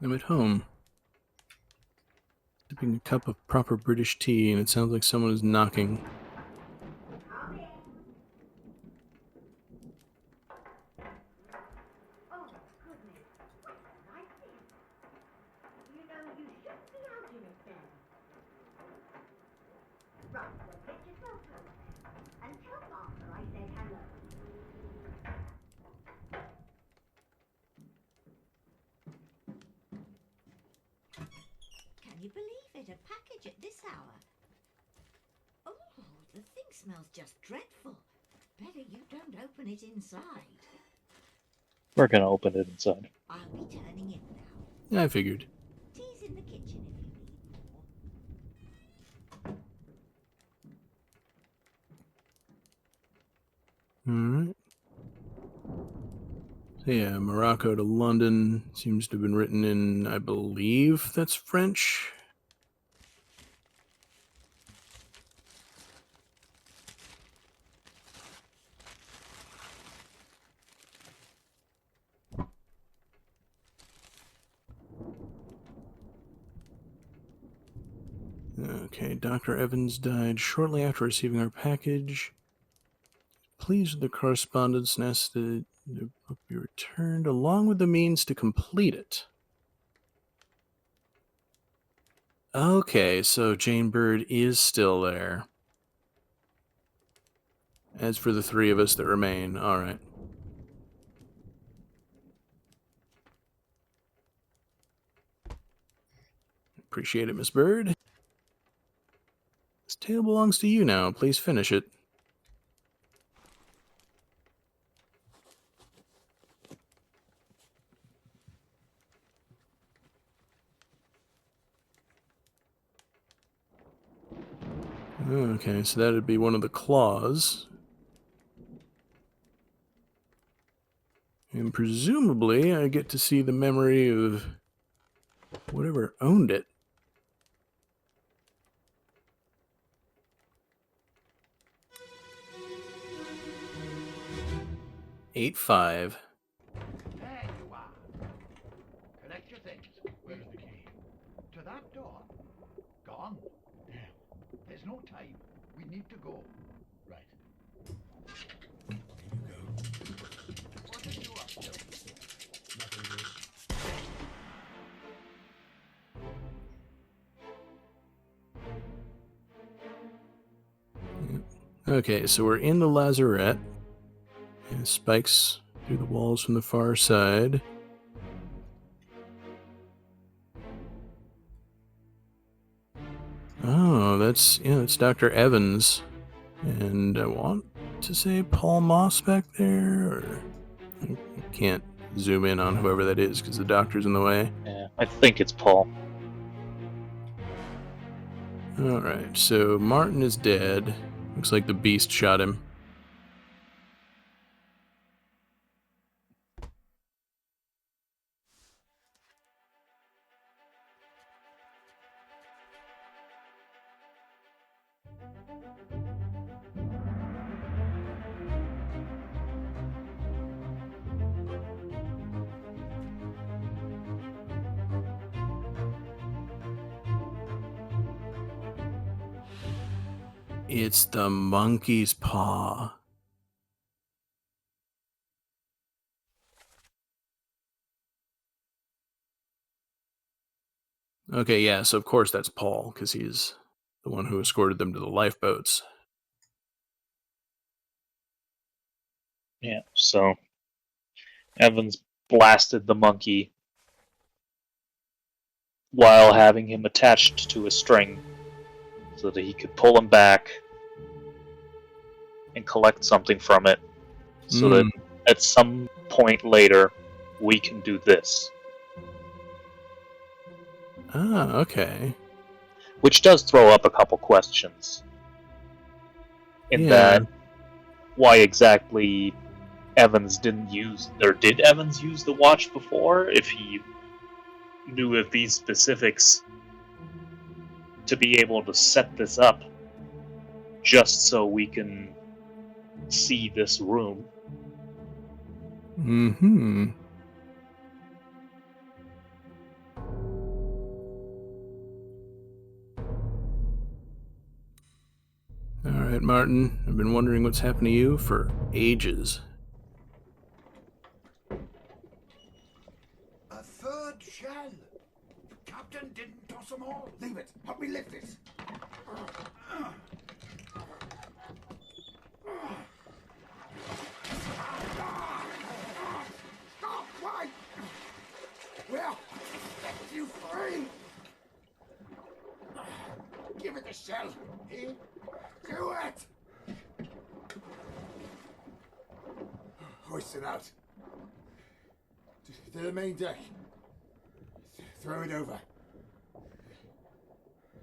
I'm at home. Sipping a cup of proper British tea, and it sounds like someone is knocking. Can you believe it? A package at this hour? Oh, the thing smells just dreadful. Better you don't open it inside. We're gonna open it inside. I'll be turning in now. I figured. Tea's in the kitchen if you need more. Alright. So yeah, Morocco to London seems to have been written in, I believe that's French. Okay, Dr. Evans died shortly after receiving our package. Pleased with the correspondence and asked that the book be returned along with the means to complete it. Okay, so Jane Bird is still there. As for the three of us that remain, alright. Appreciate it, Miss Bird. This tale belongs to you now. Please finish it. Okay, so that would be one of the claws. And presumably I get to see the memory of whatever owned it. Eight five. There you are. Collect your things. Where's the key? To that door. Gone. Damn. There's no time. We need to go. Right. Here you go. What are you up to? Nothing, Okay, so we're in the lazarette. And spikes through the walls from the far side. Oh, that's Dr. Evans. And I want to say Paul Moss back there, or I can't zoom in on whoever that is because the doctor's in the way. Yeah, I think it's Paul. Alright, so Martin is dead. Looks like the beast shot him. It's the monkey's paw. Okay, yeah, so of course that's Paul, because he's the one who escorted them to the lifeboats. Yeah, so Evans blasted the monkey while having him attached to a string so that he could pull him back and collect something from it so that at some point later we can do this. Ah, okay. Which does throw up a couple questions. In that, why exactly Evans didn't use, or did Evans use the watch before, if he knew of these specifics to be able to set this up just so we can see this room. Mm-hmm. Alright, Martin, I've been wondering what's happened to you for ages. A third shell. The captain didn't toss them all. Leave it. Help me lift this. Stop! Why? Well, set you free. Give it the shell. Here. Do it. Hoist it out. To the main deck. Throw it over.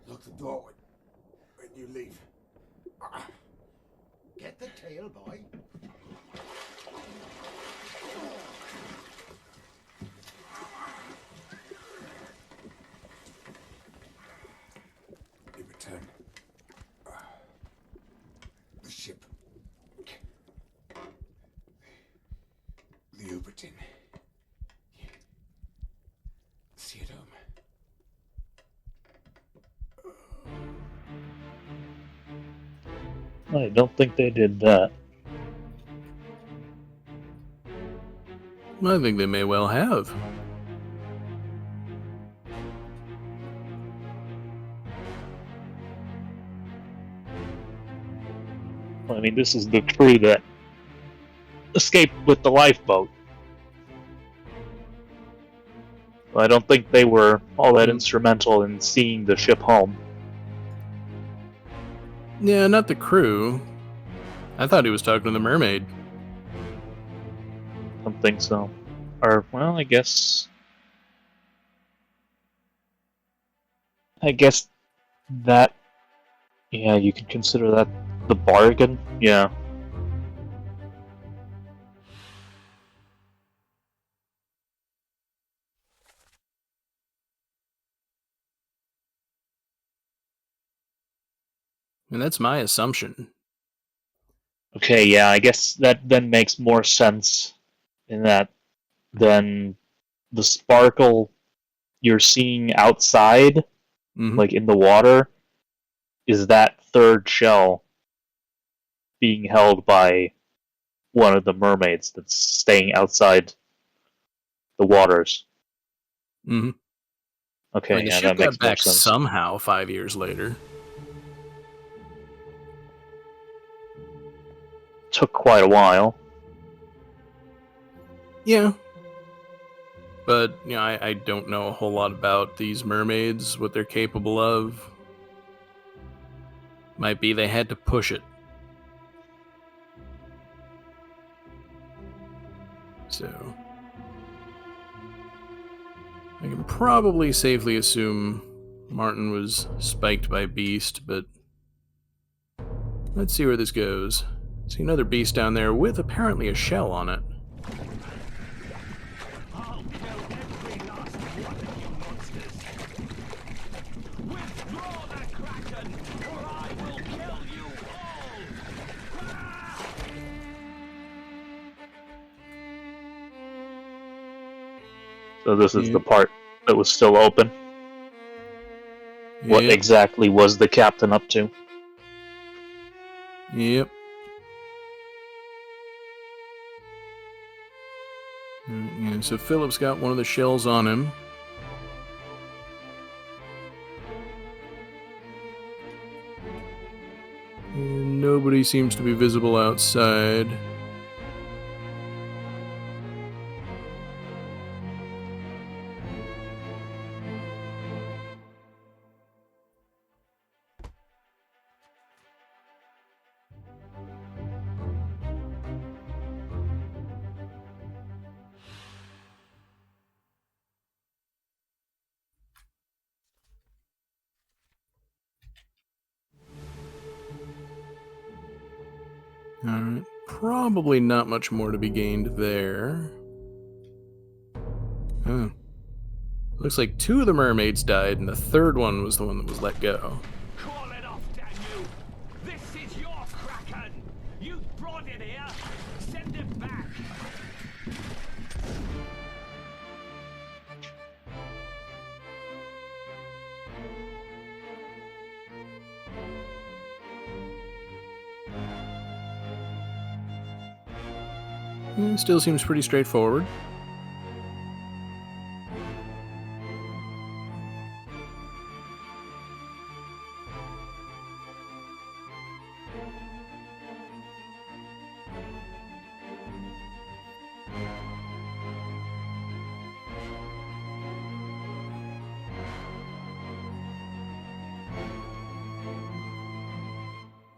Lock the door when you leave. Get the tail, boy. You return. The ship. The Obra Dinn. See it home. I don't think they did that. I think they may well have. I mean, this is the crew that escaped with the lifeboat. I don't think they were all that instrumental in seeing the ship home. Yeah, not the crew. I thought he was talking to the mermaid. I don't think so. Or, well, I guess that, yeah, you can consider that the bargain. Yeah. And that's my assumption. Okay, yeah, I guess that then makes more sense in that than the sparkle you're seeing outside, like in the water, is that third shell being held by one of the mermaids that's staying outside the waters. Mm-hmm. Okay, I mean, the yeah, ship that makes got more back sense. somehow 5 years later. Took quite a while. Yeah. But, you know, I don't know a whole lot about these mermaids, what they're capable of. Might be they had to push it. So, I can probably safely assume Martin was spiked by Beast, but let's see where this goes. See another beast down there with apparently a shell on it. I'll kill every last one of you monsters. Withdraw the kraken, or I will kill you all. So this is the part that was still open. What Yep. exactly was the captain up to? Yep. Yeah, so Philip's got one of the shells on him. And nobody seems to be visible outside. Alright, probably not much more to be gained there. Oh. Looks like 2 of the mermaids died, and the third one was the one that was let go. Call it off, damn you! This is your kraken! You brought it here! Send it back! Still seems pretty straightforward.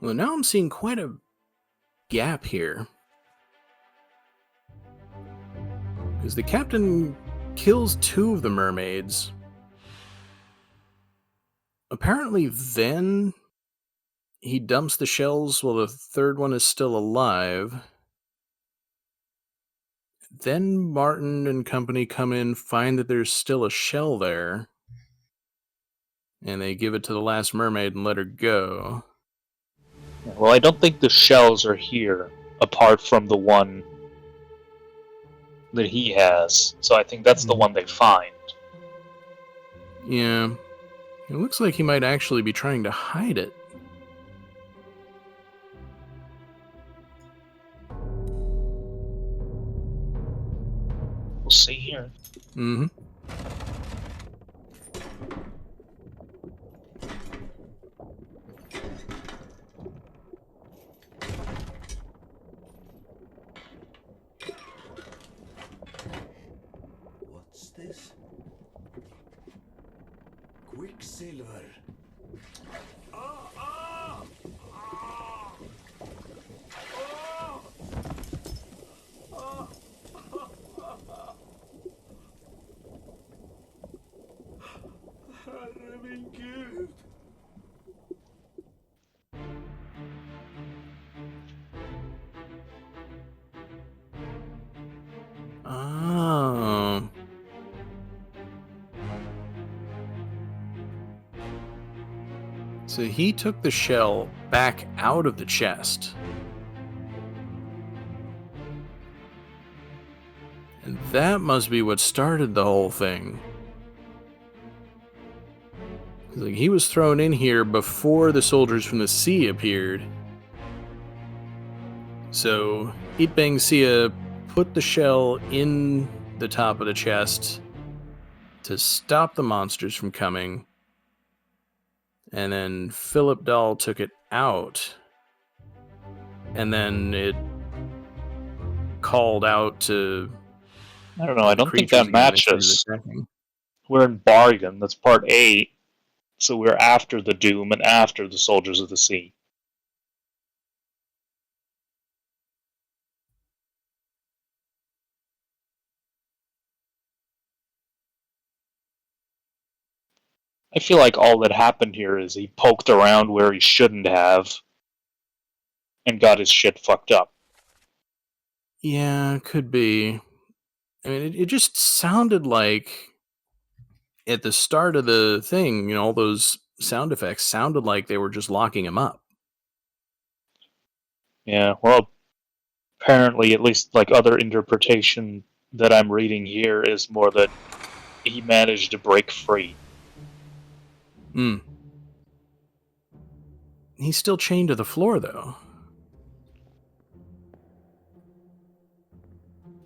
Well, now I'm seeing quite a gap here. Because the captain kills 2 of the mermaids. Apparently then he dumps the shells while the 3rd one is still alive. Then Martin and company come in, find that there's still a shell there, and they give it to the last mermaid and let her go. Well, I don't think the shells are here, apart from the one that he has. So I think that's the one they find. Yeah. It looks like he might actually be trying to hide it. We'll see here. Mm-hmm. What's this? Quicksilver. Herre min Gud! Oh. So he took the shell back out of the chest. And that must be what started the whole thing. Like, he was thrown in here before the soldiers from the sea appeared. So Itbang Sia put the shell in the top of the chest to stop the monsters from coming. And then Philip Dahl took it out. And then it called out to I don't know, I the don't think creatures that again. They started matches. attacking. We're in Bargain, that's part 8. So we're after the Doom and after the Soldiers of the Sea. I feel like all that happened here is he poked around where he shouldn't have and got his shit fucked up. Yeah, could be. I mean, it just sounded like at the start of the thing, all those sound effects sounded like they were just locking him up. Yeah, well, apparently, at least like other interpretation that I'm reading here is more that he managed to break free. Hmm. He's still chained to the floor, though.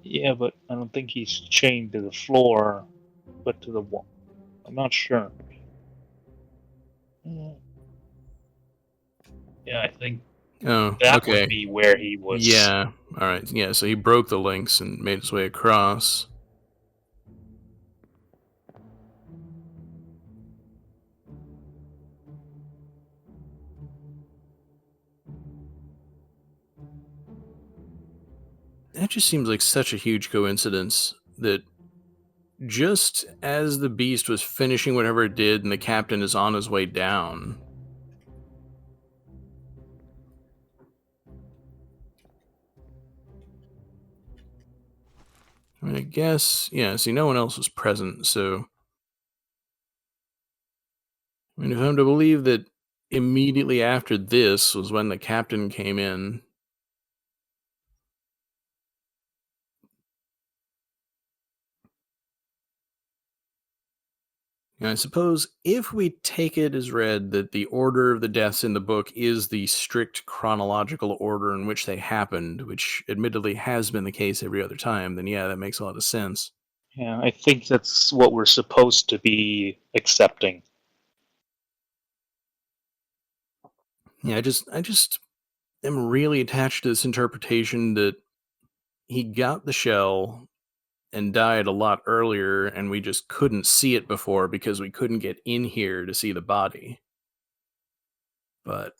Yeah, but I don't think he's chained to the floor, but to the wall. I'm not sure. Yeah, I think Oh, that okay. would be where he was. Yeah. All right. Yeah. So he broke the links and made his way across. That just seems like such a huge coincidence that just as the beast was finishing whatever it did and the captain is on his way down. I mean, I guess, yeah, see, no one else was present, so. I mean, if I'm to believe that immediately after this was when the captain came in. I suppose if we take it as read that the order of the deaths in the book is the strict chronological order in which they happened, which admittedly has been the case every other time, then yeah, that makes a lot of sense. Yeah, I think that's what we're supposed to be accepting. Yeah, I just am really attached to this interpretation that he got the shell and died a lot earlier, and we just couldn't see it before because we couldn't get in here to see the body. But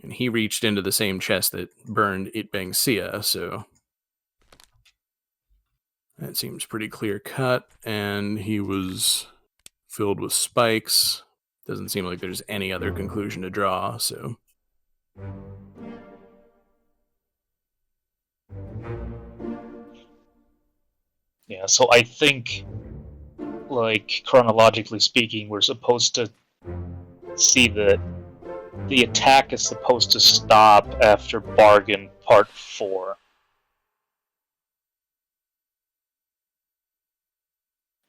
and he reached into the same chest that burned Itbang Sia, so that seems pretty clear cut. And he was filled with spikes. Doesn't seem like there's any other conclusion to draw, so. Yeah, so I think, like, chronologically speaking, we're supposed to see that the attack is supposed to stop after Bargain Part 4.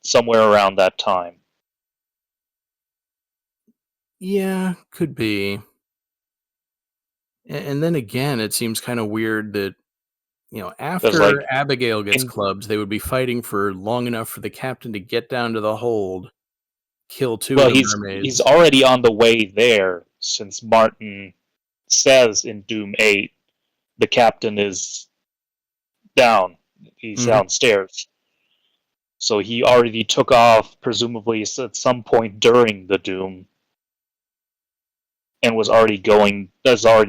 Somewhere around that time. Yeah, could be. And then again, it seems kind of weird that, after like, Abigail gets in- clubbed, they would be fighting for long enough for the captain to get down to the hold, kill two Well, of the he's mermaids. already on the way there, since Martin says in Doom 8 the captain is down. He's Mhm. downstairs. So he already took off, presumably at some point during the Doom, and was already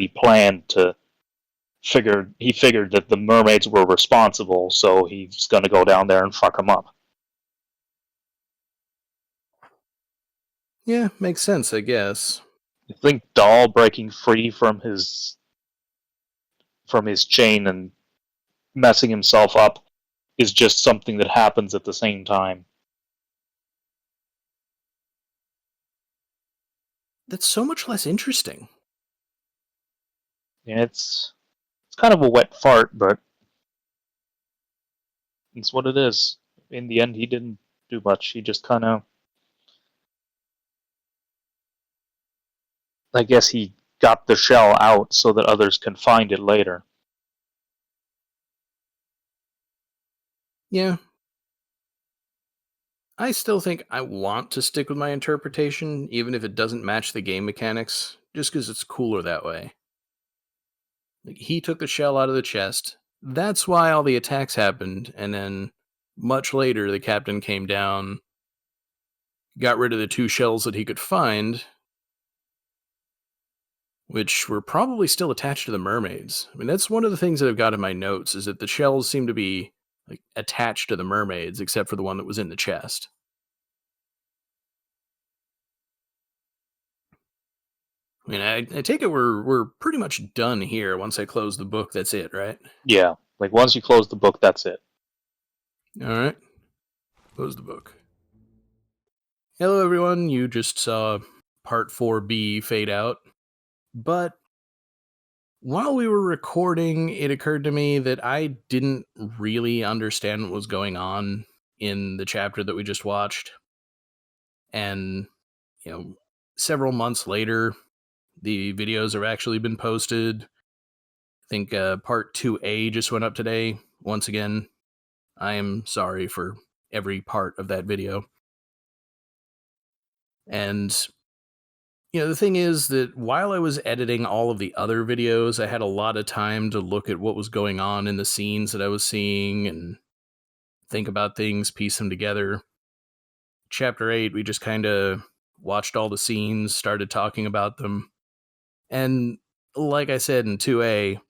planned to he figured that the mermaids were responsible, so he's gonna go down there and fuck them up. Yeah, makes sense, I guess. I think Dahl breaking free from his chain and messing himself up is just something that happens at the same time. That's so much less interesting. Yeah, it's kind of a wet fart, but it's what it is. In the end, he didn't do much. He just kind of, I guess he got the shell out so that others can find it later. Yeah. I still think I want to stick with my interpretation, even if it doesn't match the game mechanics, just because it's cooler that way. Like, he took the shell out of the chest. That's why all the attacks happened, and then much later, the captain came down, got rid of the two shells that he could find, which were probably still attached to the mermaids. I mean, that's one of the things that I've got in my notes, is that the shells seem to be like attached to the mermaids, except for the one that was in the chest. I mean, I take it we're pretty much done here. Once I close the book, that's it, right? Yeah, like once you close the book, that's it. All right. Close the book. Hello, everyone. You just saw part 4B fade out. But while we were recording, it occurred to me that I didn't really understand what was going on in the chapter that we just watched. And, several months later, the videos have actually been posted. I think part 2A just went up today. Once again, I am sorry for every part of that video. And, the thing is that while I was editing all of the other videos, I had a lot of time to look at what was going on in the scenes that I was seeing and think about things, piece them together. Chapter 8, we just kind of watched all the scenes, started talking about them. And like I said in 2A,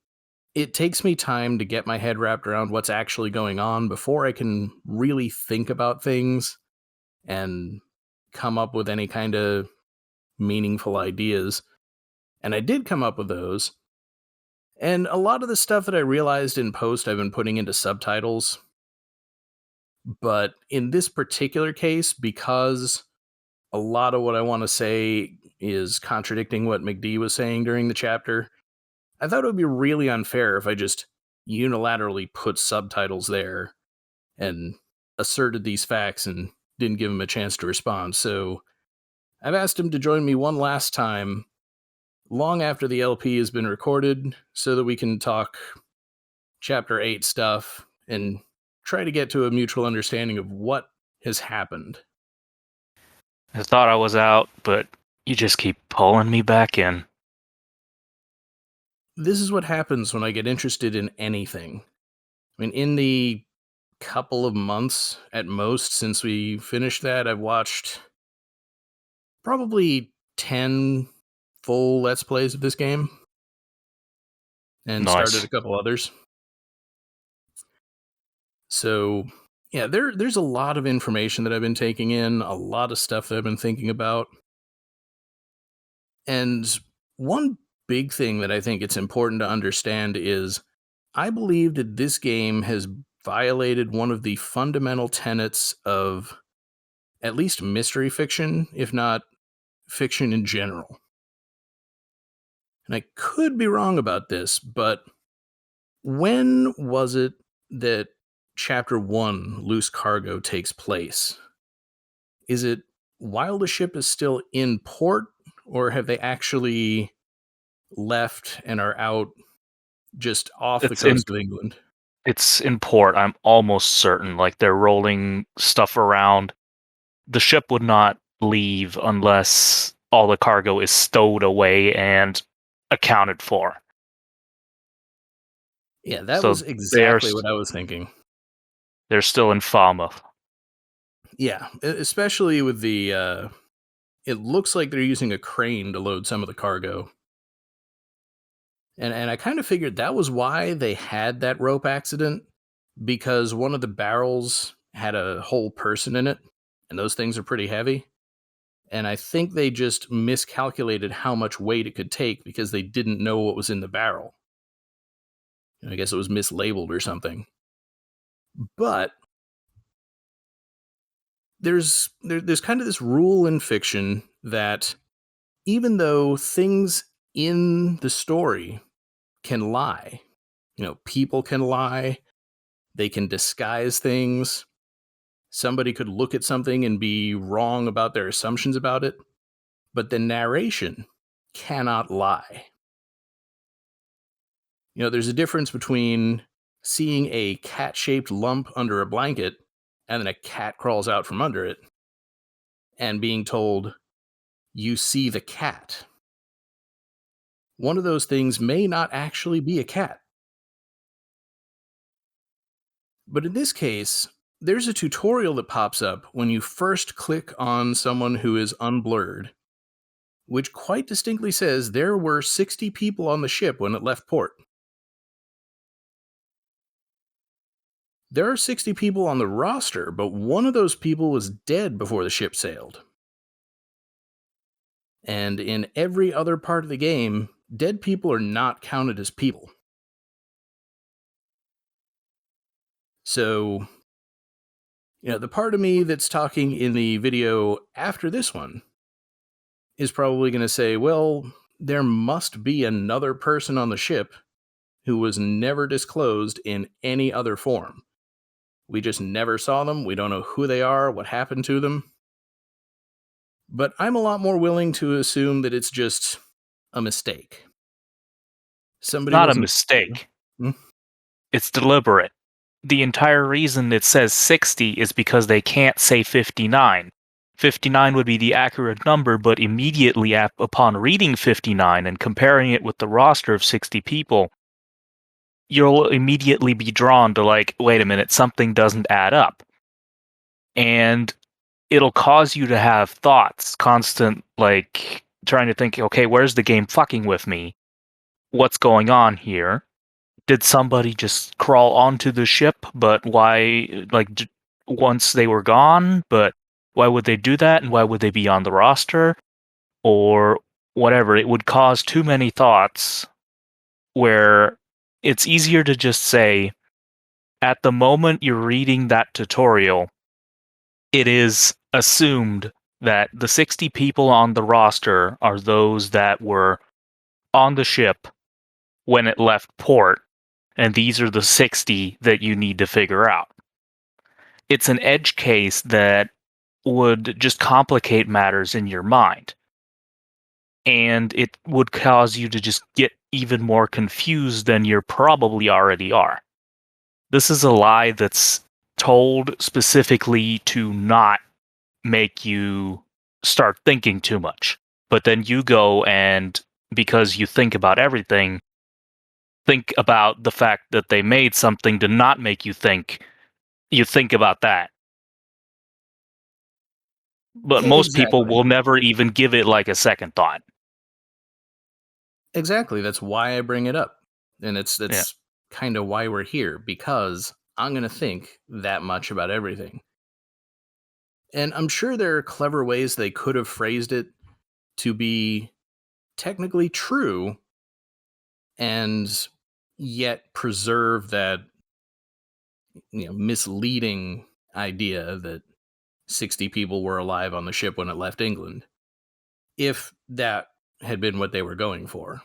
it takes me time to get my head wrapped around what's actually going on before I can really think about things and come up with any kind of meaningful ideas. And I did come up with those. And a lot of the stuff that I realized in post, I've been putting into subtitles. But in this particular case, because a lot of what I want to say is contradicting what McD was saying during the chapter, I thought it would be really unfair if I just unilaterally put subtitles there and asserted these facts and didn't give him a chance to respond. So I've asked him to join me one last time, long after the LP has been recorded, so that we can talk Chapter 8 stuff and try to get to a mutual understanding of what has happened. I thought I was out, but you just keep pulling me back in. This is what happens when I get interested in anything. I mean, in the couple of months at most since we finished that, I've watched probably 10 full Let's Plays of this game and Nice. started a couple others. So, yeah, there's a lot of information that I've been taking in, a lot of stuff that I've been thinking about. And one big thing that I think it's important to understand is I believe that this game has violated one of the fundamental tenets of at least mystery fiction, if not fiction in general. And I could be wrong about this, but when was it that Chapter 1, Loose Cargo, takes place? Is it while the ship is still in port, or have they actually left and are out just off the coast of England? It's in port, I'm almost certain. Like, they're rolling stuff around. The ship would not leave unless all the cargo is stowed away and accounted for. Yeah, that So was exactly what I was thinking. They're still in Falmouth. Yeah, especially with the, it looks like they're using a crane to load some of the cargo. And I kind of figured that was why they had that rope accident, because one of the barrels had a whole person in it, and those things are pretty heavy. And I think they just miscalculated how much weight it could take because they didn't know what was in the barrel. I guess it was mislabeled or something. But there's kind of this rule in fiction that even though things in the story can lie, people can lie, they can disguise things. Somebody could look at something and be wrong about their assumptions about it, but the narration cannot lie. There's a difference between seeing a cat-shaped lump under a blanket and then a cat crawls out from under it and being told, you see the cat. One of those things may not actually be a cat. But in this case, there's a tutorial that pops up when you first click on someone who is unblurred, which quite distinctly says there were 60 people on the ship when it left port. There are 60 people on the roster, but one of those people was dead before the ship sailed. And in every other part of the game, dead people are not counted as people. So, the part of me that's talking in the video after this one is probably going to say, well, there must be another person on the ship who was never disclosed in any other form. We just never saw them. We don't know who they are, what happened to them. But I'm a lot more willing to assume that it's just a mistake. Somebody Not a wasn't... mistake. Hmm? It's deliberate. The entire reason it says 60 is because they can't say 59. 59 would be the accurate number, but immediately upon reading 59 and comparing it with the roster of 60 people, you'll immediately be drawn to, like, wait a minute, something doesn't add up. And it'll cause you to have thoughts, constant, like, trying to think, okay, where's the game fucking with me? What's going on here? Did somebody just crawl onto the ship, but why, like, once they were gone, but why would they do that, and why would they be on the roster? Or whatever. It would cause too many thoughts where it's easier to just say, at the moment you're reading that tutorial, it is assumed that the 60 people on the roster are those that were on the ship when it left port, and these are the 60 that you need to figure out. It's an edge case that would just complicate matters in your mind. And it would cause you to just get even more confused than you probably already are. This is a lie that's told specifically to not make you start thinking too much. But then you go and, because you think about everything, think about the fact that they made something to not make you think about that. But most people Exactly. will never even give it like a second thought. Exactly. That's why I bring it up. And that's Yeah. kind of why we're here, because I'm going to think that much about everything. And I'm sure there are clever ways they could have phrased it to be technically true and yet preserve that misleading idea that 60 people were alive on the ship when it left England, if that had been what they were going for.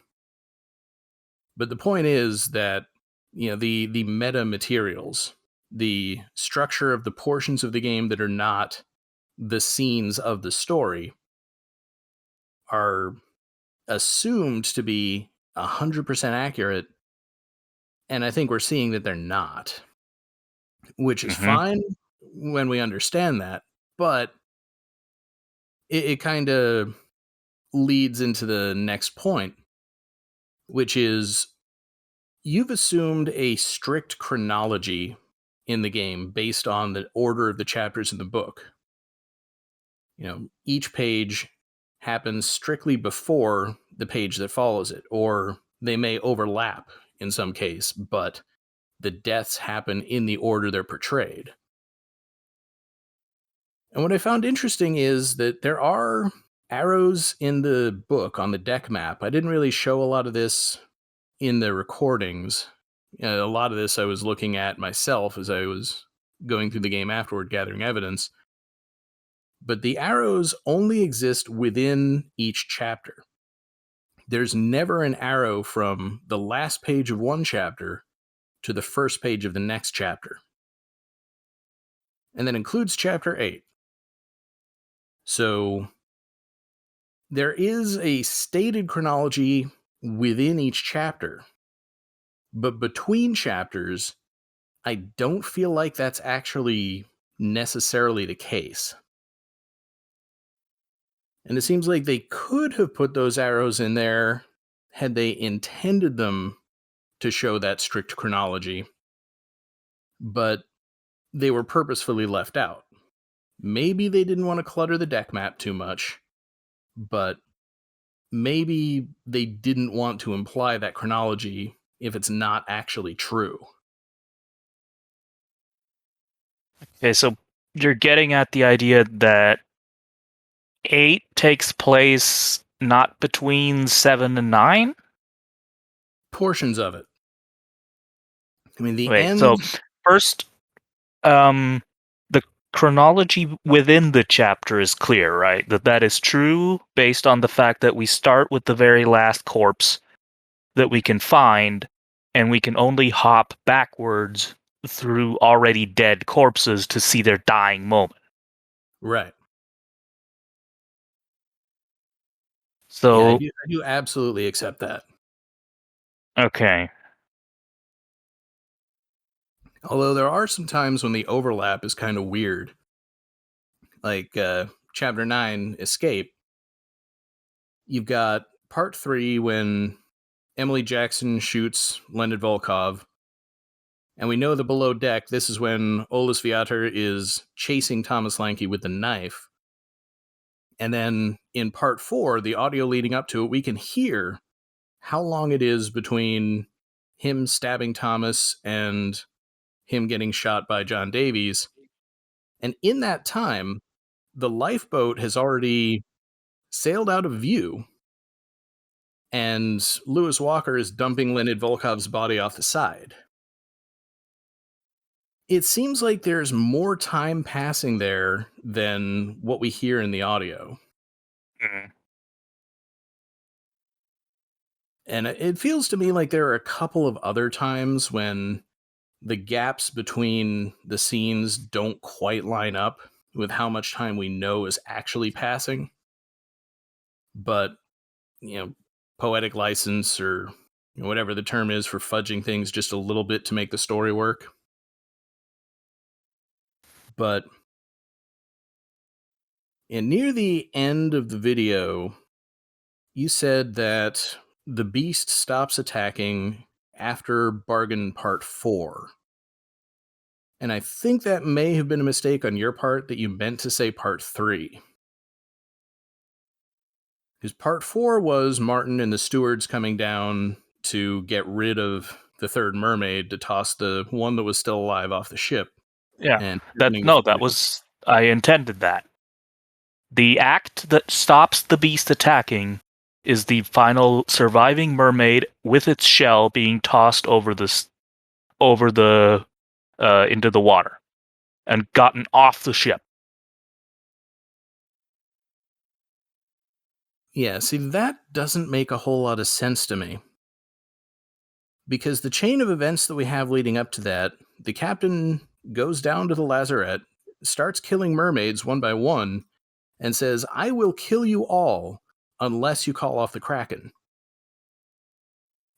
But the point is that the meta materials, the structure of the portions of the game that are not the scenes of the story, are assumed to be 100% accurate, and I think we're seeing that they're not, which is Mm-hmm. fine when we understand that, but it kind of leads into the next point, which is you've assumed a strict chronology in the game based on the order of the chapters in the book. Each page happens strictly before the page that follows it, or they may overlap in some case, but the deaths happen in the order they're portrayed. And what I found interesting is that there are arrows in the book on the deck map. I didn't really show a lot of this in the recordings. A lot of this I was looking at myself as I was going through the game afterward, gathering evidence. But the arrows only exist within each chapter. There's never an arrow from the last page of one chapter to the first page of the next chapter. And that includes chapter 8. So there is a stated chronology within each chapter, but between chapters, I don't feel like that's actually necessarily the case. And it seems like they could have put those arrows in there had they intended them to show that strict chronology, but they were purposefully left out. Maybe they didn't want to clutter the deck map too much, but maybe they didn't want to imply that chronology if it's not actually true. Okay, so you're getting at the idea that 8 takes place not between 7 and 9? Portions of it. I mean, the Wait, end. so first, the chronology within the chapter is clear, right? That is true based on the fact that we start with the very last corpse that we can find, and we can only hop backwards through already dead corpses to see their dying moment. Right. So, Yeah, I do absolutely accept that. okay. Although there are some times when the overlap is kind of weird. Like chapter 9, Escape. You've got part 3 when Emily Jackson shoots Leonid Volkov. And we know that below deck, this is when Olus Viator is chasing Thomas Lanke with the knife. And then in part 4, the audio leading up to it, we can hear how long it is between him stabbing Thomas and him getting shot by John Davies. And in that time, the lifeboat has already sailed out of view, and Lewis Walker is dumping Leonid Volkov's body off the side. It seems like there's more time passing there than what we hear in the audio. Mm. And it feels to me like there are a couple of other times when the gaps between the scenes don't quite line up. with how much time we know is actually passing. But, poetic license, or whatever the term is for fudging things just a little bit to make the story work. But near the end of the video, you said that the beast stops attacking after Bargain Part 4. And I think that may have been a mistake on your part, that you meant to say Part 3. Because Part 4 was Martin and the stewards coming down to get rid of the third mermaid, to toss the one that was still alive off the ship. Yeah. And That was, I intended that. The act that stops the beast attacking is the final surviving mermaid with its shell being tossed into the water and gotten off the ship. Yeah, see, that doesn't make a whole lot of sense to me. Because the chain of events that we have leading up to that, the captain goes down to the lazarette, starts killing mermaids one by one, and says, "I will kill you all unless you call off the kraken."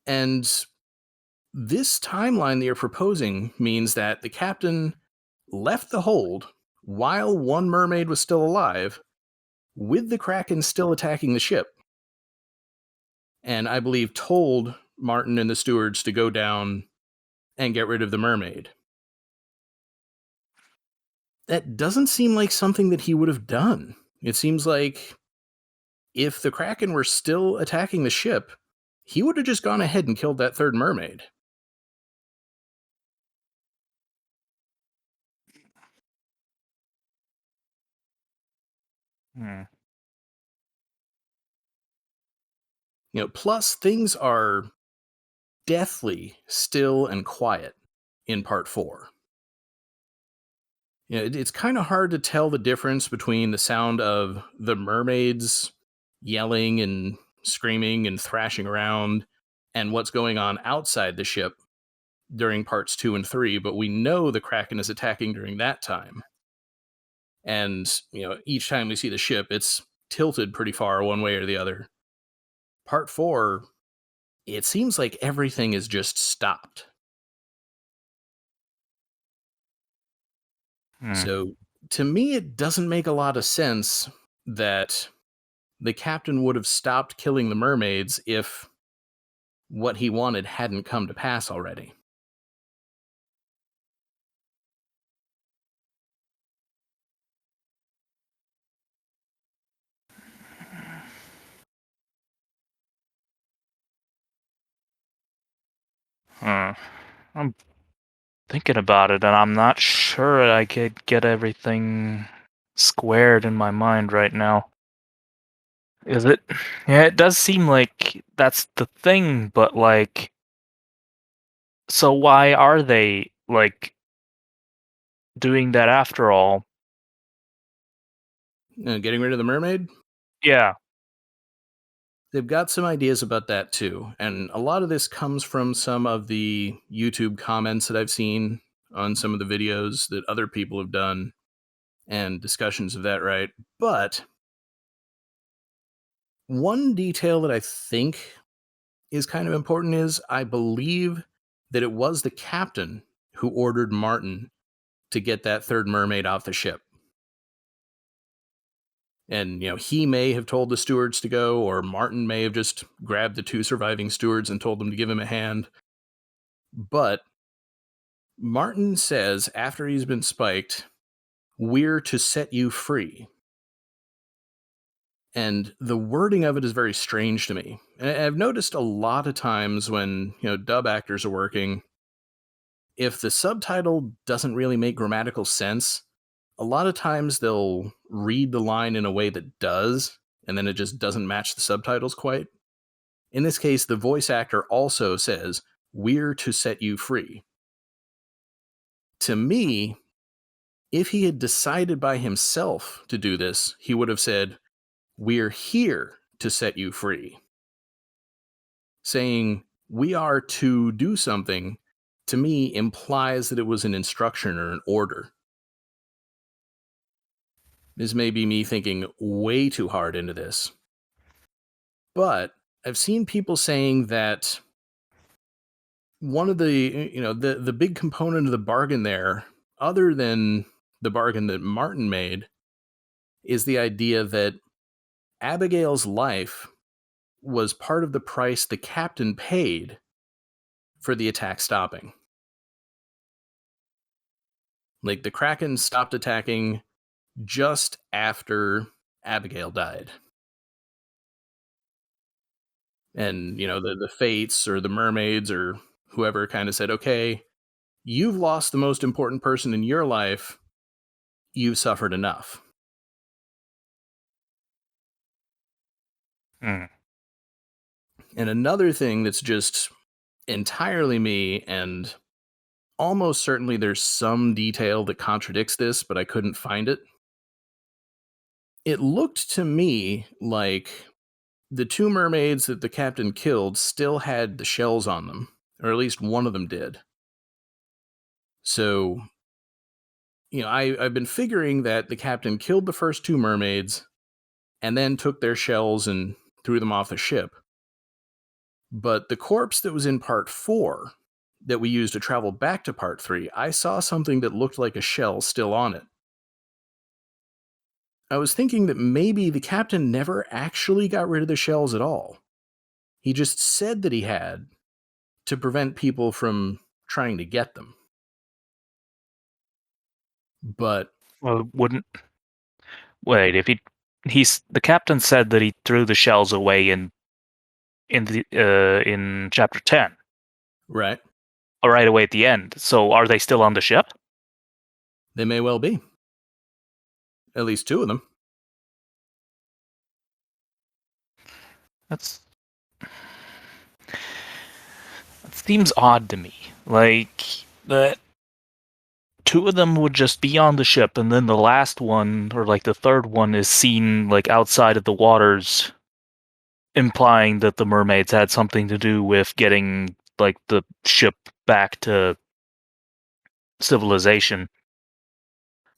And this timeline that you're proposing means that the captain left the hold while one mermaid was still alive, with the kraken still attacking the ship. And I believe told Martin and the stewards to go down and get rid of the mermaid. That doesn't seem like something that he would have done. It seems like if the kraken were still attacking the ship, he would have just gone ahead and killed that third mermaid. Plus things are deathly still and quiet in Part 4. It's kind of hard to tell the difference between the sound of the mermaids yelling and screaming and thrashing around and what's going on outside the ship during Parts 2 and 3, but we know the kraken is attacking during that time. And, each time we see the ship, it's tilted pretty far one way or the other. Part 4, it seems like everything is just stopped. So, to me, it doesn't make a lot of sense that the captain would have stopped killing the mermaids if what he wanted hadn't come to pass already. I'm thinking about it, and I'm not sure I could get everything squared in my mind right now. Is it? Yeah, it does seem like that's the thing, but like, so why are they doing that after all? Getting rid of the mermaid? Yeah. They've got some ideas about that too. And a lot of this comes from some of the YouTube comments that I've seen on some of the videos that other people have done and discussions of that, right? But one detail that I think is kind of important is I believe that it was the captain who ordered Martin to get that third mermaid off the ship. And, he may have told the stewards to go, or Martin may have just grabbed the two surviving stewards and told them to give him a hand. But Martin says, after he's been spiked, "We're to set you free." And the wording of it is very strange to me. And I've noticed a lot of times when, dub actors are working, if the subtitle doesn't really make grammatical sense, a lot of times they'll read the line in a way that does, and then it just doesn't match the subtitles quite. In this case, the voice actor also says, "We're to set you free." To me, if he had decided by himself to do this, he would have said, "We're here to set you free." Saying, "We are to do something," to me implies that it was an instruction or an order. This may be me thinking way too hard into this, but I've seen people saying that one of the big component of the bargain there, other than the bargain that Martin made, is the idea that Abigail's life was part of the price the captain paid for the attack stopping. Like, the Kraken stopped attacking just after Abigail died. And, the Fates or the mermaids or whoever kind of said, okay, you've lost the most important person in your life. You've suffered enough. Hmm. And another thing that's just entirely me, and almost certainly there's some detail that contradicts this, but I couldn't find it. It looked to me like the two mermaids that the captain killed still had the shells on them, or at least one of them did. So, I've been figuring that the captain killed the first two mermaids and then took their shells and threw them off the ship. But the corpse that was in part 4 that we used to travel back to part 3, I saw something that looked like a shell still on it. I was thinking that maybe the captain never actually got rid of the shells at all. He just said that he had to prevent people from trying to get them. But Well, wouldn't wait if the captain said that he threw the shells away in chapter 10, right, or right away at the end. So are they still on the ship? they may well be. At least two of them. That seems odd to me. Like that two of them would just be on the ship, and then the last one, or like the third one, is seen like outside of the waters, implying that the mermaids had something to do with getting like the ship back to civilization.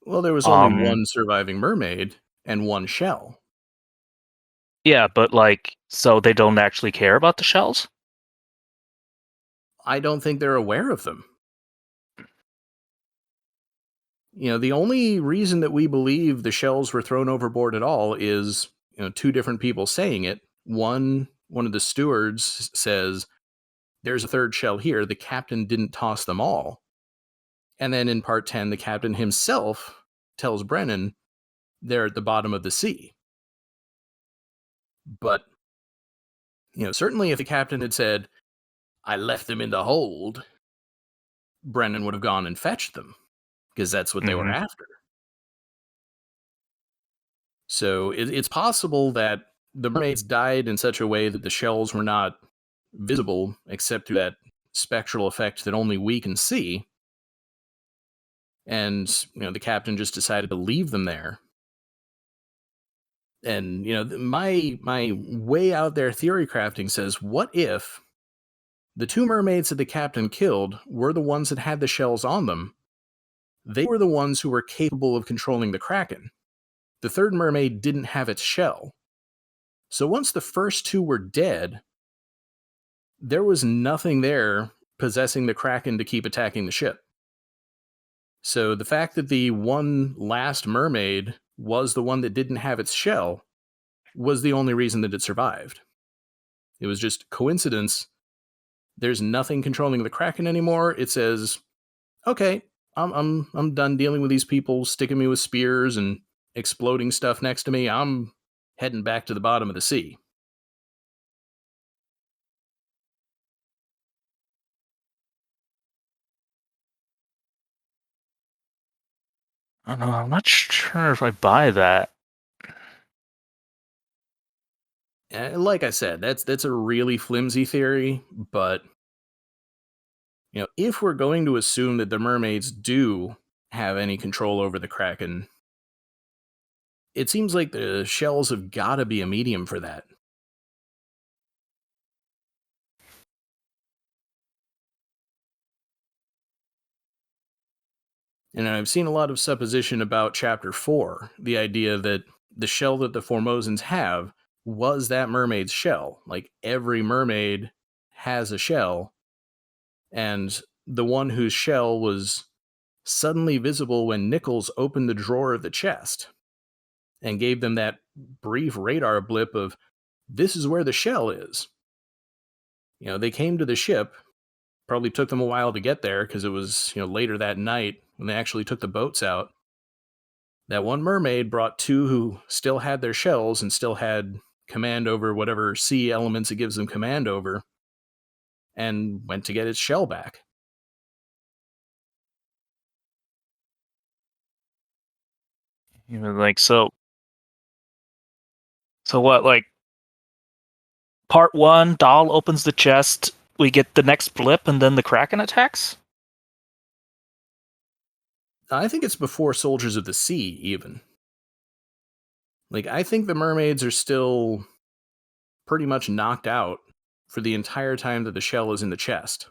Well, there was only one surviving mermaid and one shell. Yeah, but like, so they don't actually care about the shells? I don't think they're aware of them. The only reason that we believe the shells were thrown overboard at all is, two different people saying it. One of the stewards says, there's a third shell here. The captain didn't toss them all. And then in part 10, the captain himself tells Brennan they're at the bottom of the sea. But, certainly if the captain had said, I left them in the hold, Brennan would have gone and fetched them, because that's what they were after. So it's possible that the mermaids died in such a way that the shells were not visible except through that spectral effect that only we can see. And, the captain just decided to leave them there. And, my way out there theory crafting says, what if the two mermaids that the captain killed were the ones that had the shells on them? They were the ones who were capable of controlling the Kraken. The third mermaid didn't have its shell. So once the first two were dead, there was nothing there possessing the Kraken to keep attacking the ship. So the fact that the one last mermaid was the one that didn't have its shell was the only reason that it survived. It was just coincidence. There's nothing controlling the Kraken anymore. It says, okay, I'm done dealing with these people sticking me with spears and exploding stuff next to me. I'm heading back to the bottom of the sea. I don't know, I'm not sure if I buy that. Like I said, that's a really flimsy theory, but if we're going to assume that the mermaids do have any control over the Kraken, it seems like the shells have got to be a medium for that. And I've seen a lot of supposition about Chapter 4, the idea that the shell that the Formosans have was that mermaid's shell. Like, every mermaid has a shell, and the one whose shell was suddenly visible when Nichols opened the drawer of the chest and gave them that brief radar blip of, this is where the shell is. They came to the ship. Probably took them a while to get there because it was, later that night when they actually took the boats out. That one mermaid brought two who still had their shells and still had command over whatever sea elements it gives them command over, and went to get its shell back. Like, so what, like, part 1, Dahl opens the chest, we get the next blip, and then the Kraken attacks? I think it's before Soldiers of the Sea, even. Like, I think the mermaids are still pretty much knocked out for the entire time that the shell is in the chest.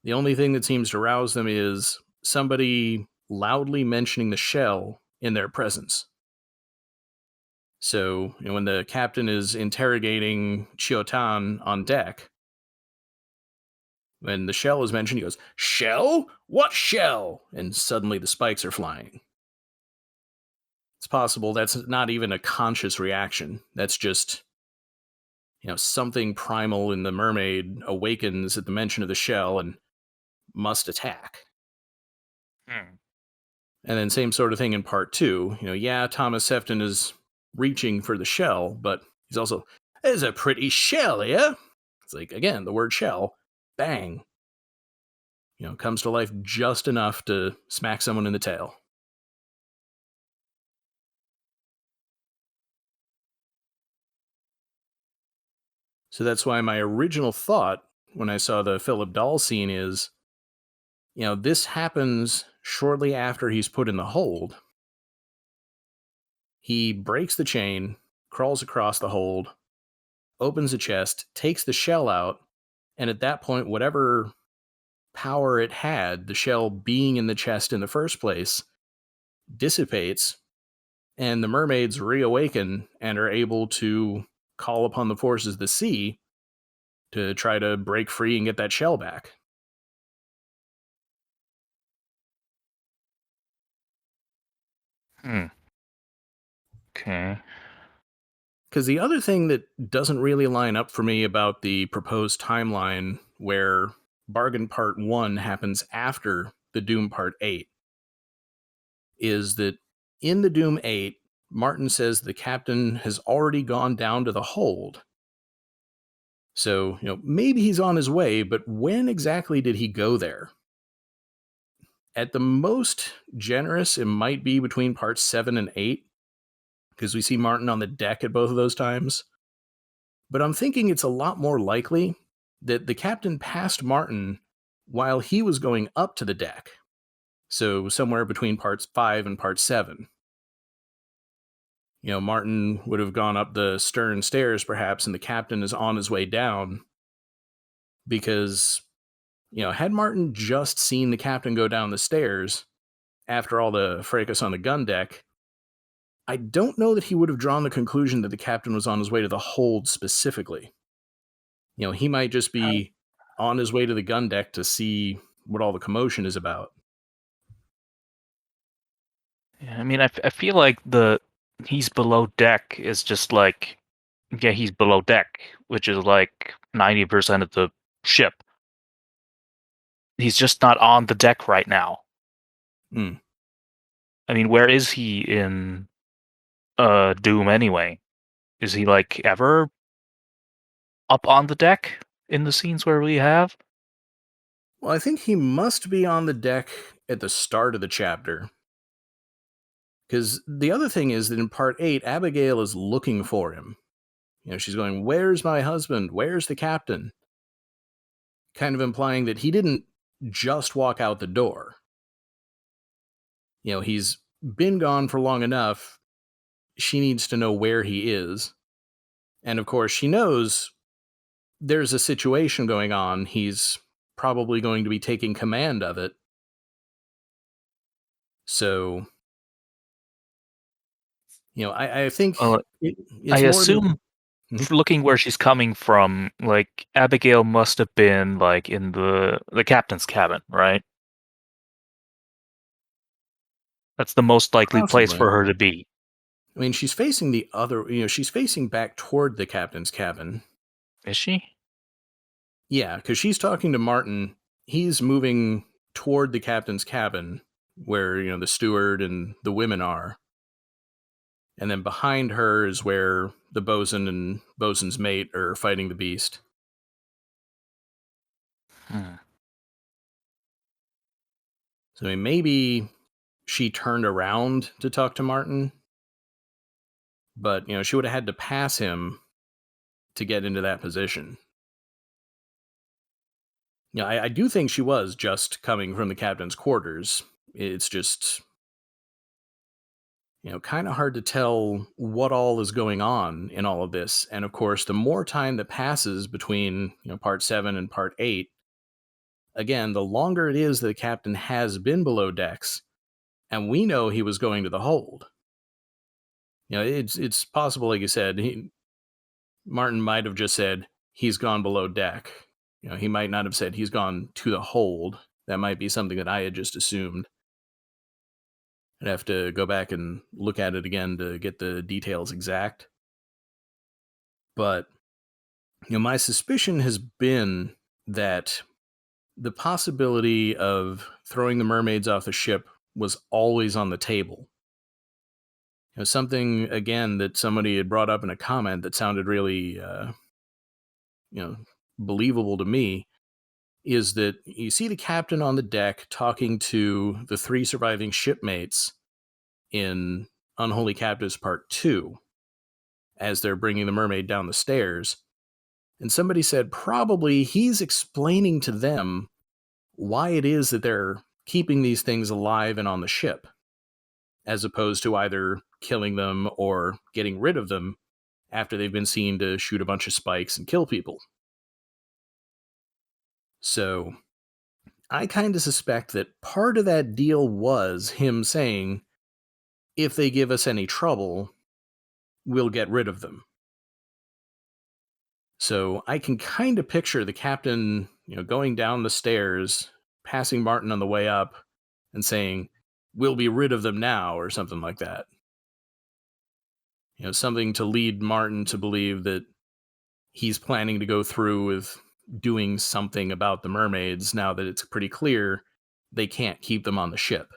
The only thing that seems to rouse them is somebody loudly mentioning the shell in their presence. So, when the captain is interrogating Chiotan on deck, when the shell is mentioned, he goes, "Shell? What shell?" And suddenly the spikes are flying. It's possible that's not even a conscious reaction. That's just, something primal in the mermaid awakens at the mention of the shell and must attack. Hmm. And then same sort of thing in part 2. Thomas Sefton is reaching for the shell, but he's also, there's a pretty shell here. It's like, again, the word shell, bang. Comes to life just enough to smack someone in the tail. So that's why my original thought when I saw the Philip Dahl scene is, this happens shortly after he's put in the hold. He breaks the chain, crawls across the hold, opens the chest, takes the shell out, and at that point, whatever power it had, the shell being in the chest in the first place, dissipates, and the mermaids reawaken and are able to call upon the forces of the sea to try to break free and get that shell back. Okay. Because the other thing that doesn't really line up for me about the proposed timeline where Bargain Part 1 happens after the Doom Part 8 is that in the Doom 8, Martin says the captain has already gone down to the hold. So, maybe he's on his way, but when exactly did he go there? At the most generous, it might be between parts 7 and 8, because we see Martin on the deck at both of those times. But I'm thinking it's a lot more likely that the captain passed Martin while he was going up to the deck. So somewhere between parts 5 and part 7. Martin would have gone up the stern stairs perhaps, and the captain is on his way down. Because, had Martin just seen the captain go down the stairs after all the fracas on the gun deck, I don't know that he would have drawn the conclusion that the captain was on his way to the hold specifically. He might just be on his way to the gun deck to see what all the commotion is about. Yeah, I mean, I feel like the he's below deck is just like, yeah, he's below deck, which is like 90% of the ship. He's just not on the deck right now. Hmm. I mean, where is he in Doom anyway? Is he like ever up on the deck in the scenes where we have? Well, I think he must be on the deck at the start of the chapter. Because the other thing is that in part 8, Abigail is looking for him. She's going, "Where's my husband? Where's the captain?" Kind of implying that he didn't just walk out the door. He's been gone for long enough. She needs to know where he is. And of course, she knows there's a situation going on. He's probably going to be taking command of it. So, I think it's I more than. assume, Mhm. looking where she's coming from, like Abigail must have been like in the captain's cabin, right? That's the most likely place Possibly. for her to be. I mean, she's facing the other, she's facing back toward the captain's cabin. Is she? Yeah, because she's talking to Martin. He's moving toward the captain's cabin where, the steward and the women are. And then behind her is where the bosun and bosun's mate are fighting the beast. Hmm. So, I mean, maybe she turned around to talk to Martin, but, she would have had to pass him to get into that position. I do think she was just coming from the captain's quarters. It's just, kind of hard to tell what all is going on in all of this. And of course, the more time that passes between, part 7 and part 8, again, the longer it is that the captain has been below decks, and we know he was going to the hold. It's possible, like you said, Martin might have just said he's gone below deck. He might not have said he's gone to the hold. That might be something that I had just assumed. I'd have to go back and look at it again to get the details exact. But, my suspicion has been that the possibility of throwing the mermaids off the ship was always on the table. Something, again, that somebody had brought up in a comment that sounded really, believable to me, is that you see the captain on the deck talking to the 3 surviving shipmates in Unholy Captives Part 2 as they're bringing the mermaid down the stairs. And somebody said probably he's explaining to them why it is that they're keeping these things alive and on the ship, as opposed to either killing them or getting rid of them after they've been seen to shoot a bunch of spikes and kill people. So I kind of suspect that part of that deal was him saying, if they give us any trouble, we'll get rid of them. So I can kind of picture the captain, going down the stairs, passing Martin on the way up, and saying, "We'll be rid of them now," or something like that. Something to lead Martin to believe that he's planning to go through with doing something about the mermaids now that it's pretty clear they can't keep them on the ship.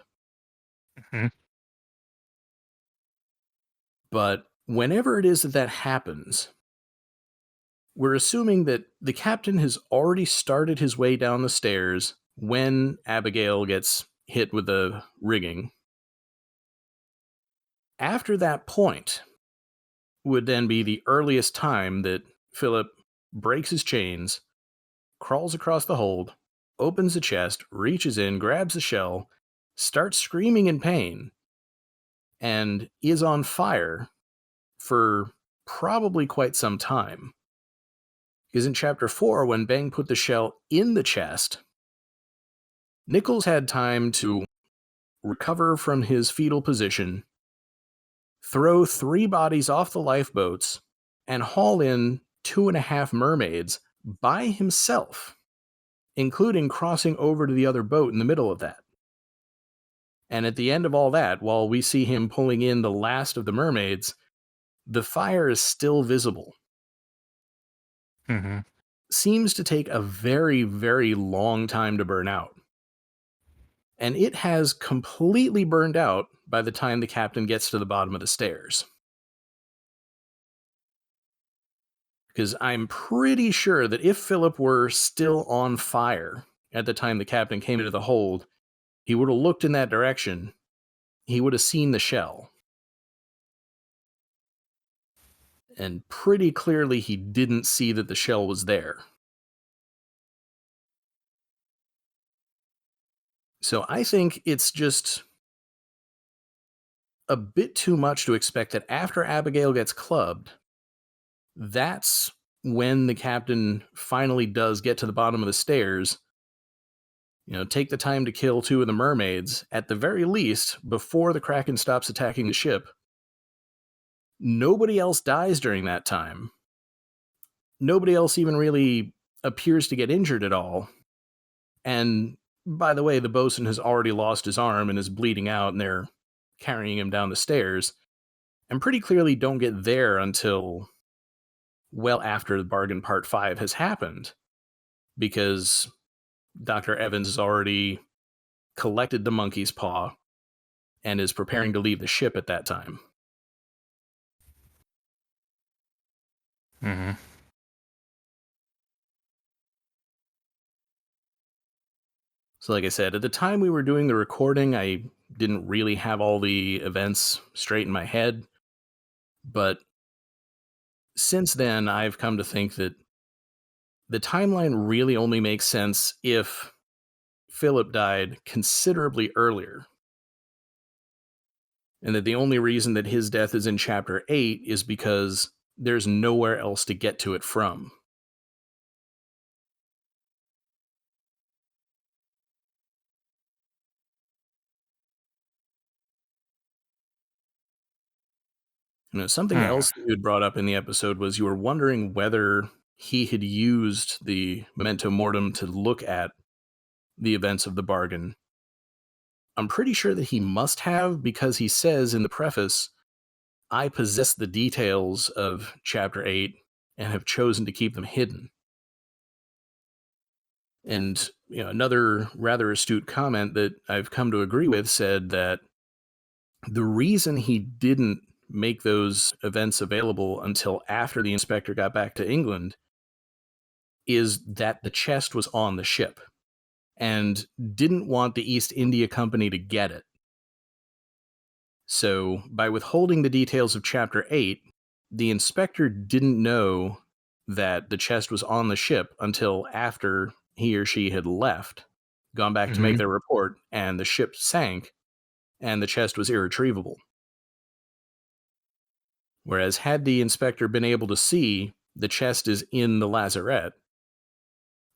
Mhm. But whenever it is that that happens, we're assuming that the captain has already started his way down the stairs when Abigail gets hit with the rigging. After that point would then be the earliest time that Philip breaks his chains, crawls across the hold, opens the chest, reaches in, grabs the shell, starts screaming in pain, and is on fire for probably quite some time. Because in chapter 4, when Bang put the shell in the chest, Nichols had time to recover from his fetal position, throw 3 bodies off the lifeboats, and haul in 2.5 mermaids by himself, including crossing over to the other boat in the middle of that. And at the end of all that, while we see him pulling in the last of the mermaids, the fire is still visible. Mm-hmm. Seems to take a very, very long time to burn out. And it has completely burned out by the time the captain gets to the bottom of the stairs. Because I'm pretty sure that if Philip were still on fire at the time the captain came into the hold, he would have looked in that direction. He would have seen the shell. And pretty clearly he didn't see that the shell was there. So I think it's just a bit too much to expect that after Abigail gets clubbed, that's when the captain finally does get to the bottom of the stairs take the time to kill 2 of the mermaids, at the very least, before the Kraken stops attacking the ship. Nobody else dies during that time. Nobody else even really appears to get injured at all. And by the way, the bosun has already lost his arm and is bleeding out, and they're carrying him down the stairs. And pretty clearly don't get there until well after the bargain part 5 has happened, because Dr. Evans has already collected the monkey's paw and is preparing to leave the ship at that time. Mm-hmm. So like I said, at the time we were doing the recording, I didn't really have all the events straight in my head. But since then, I've come to think that the timeline really only makes sense if Philip died considerably earlier. And that the only reason that his death is in Chapter 8 is because there's nowhere else to get to it from. Something else that you had brought up in the episode was you were wondering whether he had used the memento mortem to look at the events of the bargain. I'm pretty sure that he must have, because he says in the preface, "I possess the details of Chapter 8 and have chosen to keep them hidden." And another rather astute comment that I've come to agree with said that the reason he didn't make those events available until after the inspector got back to England is that the chest was on the ship and didn't want the East India Company to get it. So, by withholding the details of Chapter 8, the inspector didn't know that the chest was on the ship until after he or she had left, gone back to make their report, and the ship sank, and the chest was irretrievable. Whereas, had the inspector been able to see the chest is in the lazarette,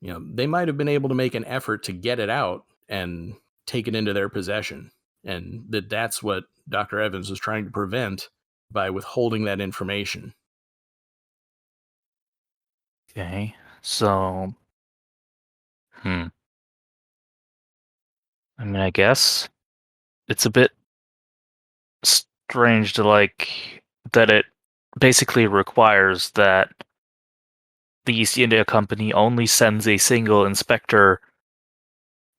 they might have been able to make an effort to get it out and take it into their possession. And that's what Dr. Evans was trying to prevent by withholding that information. Okay, so... I mean, I guess it's a bit strange to, that it basically requires that the East India Company only sends a single inspector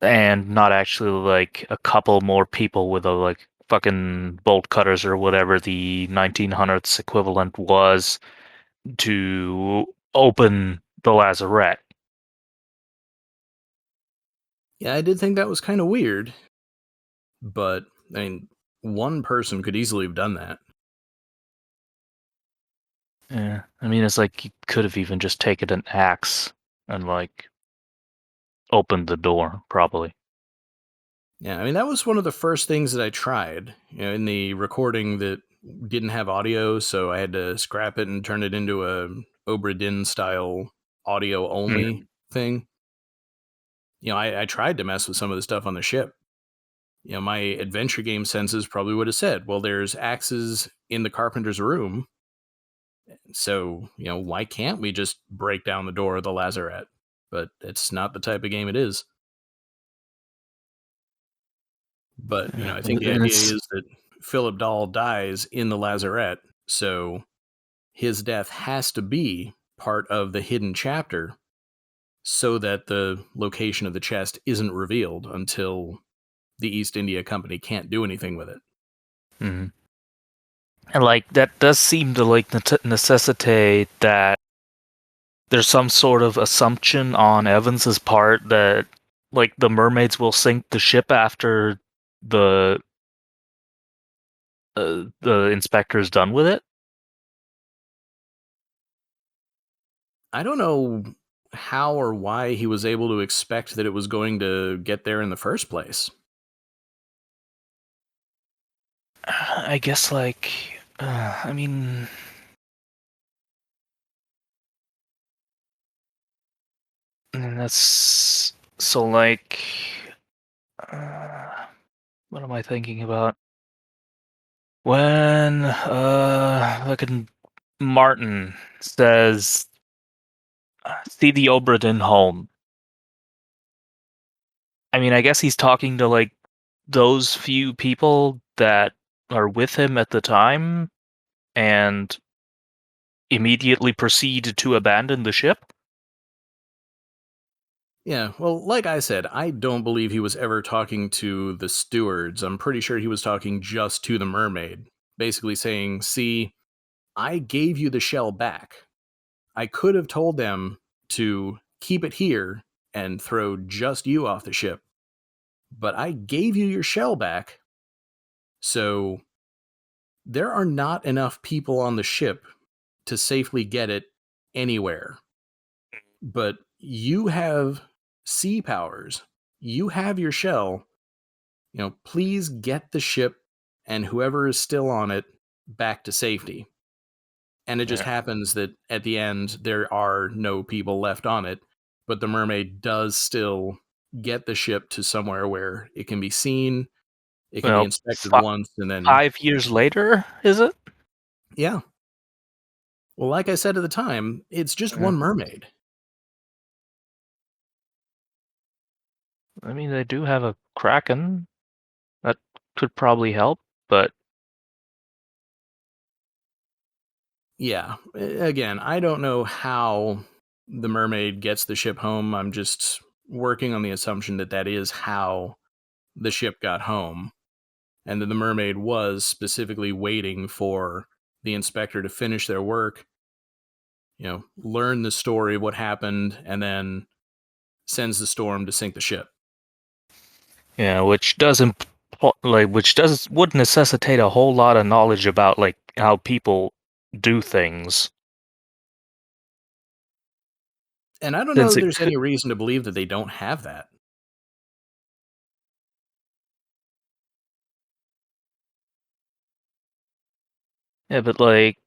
and not actually, a couple more people with fucking bolt cutters or whatever the 1900s equivalent was to open the lazarette. Yeah, I did think that was kind of weird. But, I mean, one person could easily have done that. Yeah, I mean, it's like you could have even just taken an axe and, opened the door, probably. Yeah, I mean, that was one of the first things that I tried, in the recording that didn't have audio, so I had to scrap it and turn it into a Obra Dinn style audio only thing. I tried to mess with some of the stuff on the ship. My adventure game senses probably would have said, well, there's axes in the carpenter's room, so, why can't we just break down the door of the lazarette? But it's not the type of game it is. But, I think the idea is that Philip Dahl dies in the lazarette, so his death has to be part of the hidden chapter so that the location of the chest isn't revealed until the East India Company can't do anything with it. Mm-hmm. And, that does seem to, necessitate that there's some sort of assumption on Evans's part that, the mermaids will sink the ship after the inspector's done with it? I don't know how or why he was able to expect that it was going to get there in the first place. I guess, I mean... And that's... So, What am I thinking about? When fucking Martin says, "See the Obra Dinn home." I mean, I guess he's talking to like those few people that are with him at the time, and immediately proceed to abandon the ship. Yeah, well, like I said, I don't believe he was ever talking to the stewards. I'm pretty sure he was talking just to the mermaid, basically saying, "See, I gave you the shell back. I could have told them to keep it here and throw just you off the ship, but I gave you your shell back, so there are not enough people on the ship to safely get it anywhere. But you have sea powers. You have your shell. Please get the ship and whoever is still on it back to safety." And it just Yeah. happens that at the end, there are no people left on it, but the mermaid does still get the ship to somewhere where it can be seen, it can be Well, inspected once, and then, 5 years later, is it? yeah. Well, like I said at the time, it's just Yeah. one mermaid. I mean, they do have a kraken that could probably help, but Yeah. Again, I don't know how the mermaid gets the ship home. I'm just working on the assumption that that is how the ship got home, and that the mermaid was specifically waiting for the inspector to finish their work, learn the story of what happened, and then sends the storm to sink the ship. yeah, which doesn't would necessitate a whole lot of knowledge about like how people do things. And I don't know Since that it there's could, any reason to believe that they don't have that. yeah, but like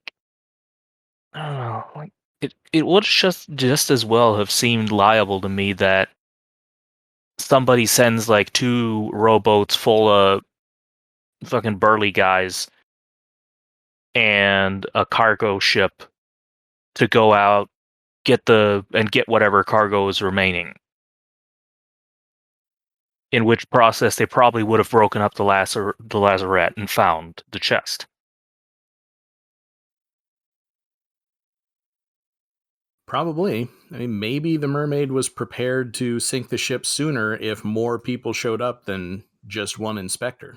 I don't know, like it would just as well have seemed liable to me that somebody sends like two rowboats full of fucking burly guys and a cargo ship to go out get whatever cargo is remaining. In which process they probably would have broken up the lazarette and found the chest. Probably. I mean, maybe the mermaid was prepared to sink the ship sooner if more people showed up than just one inspector.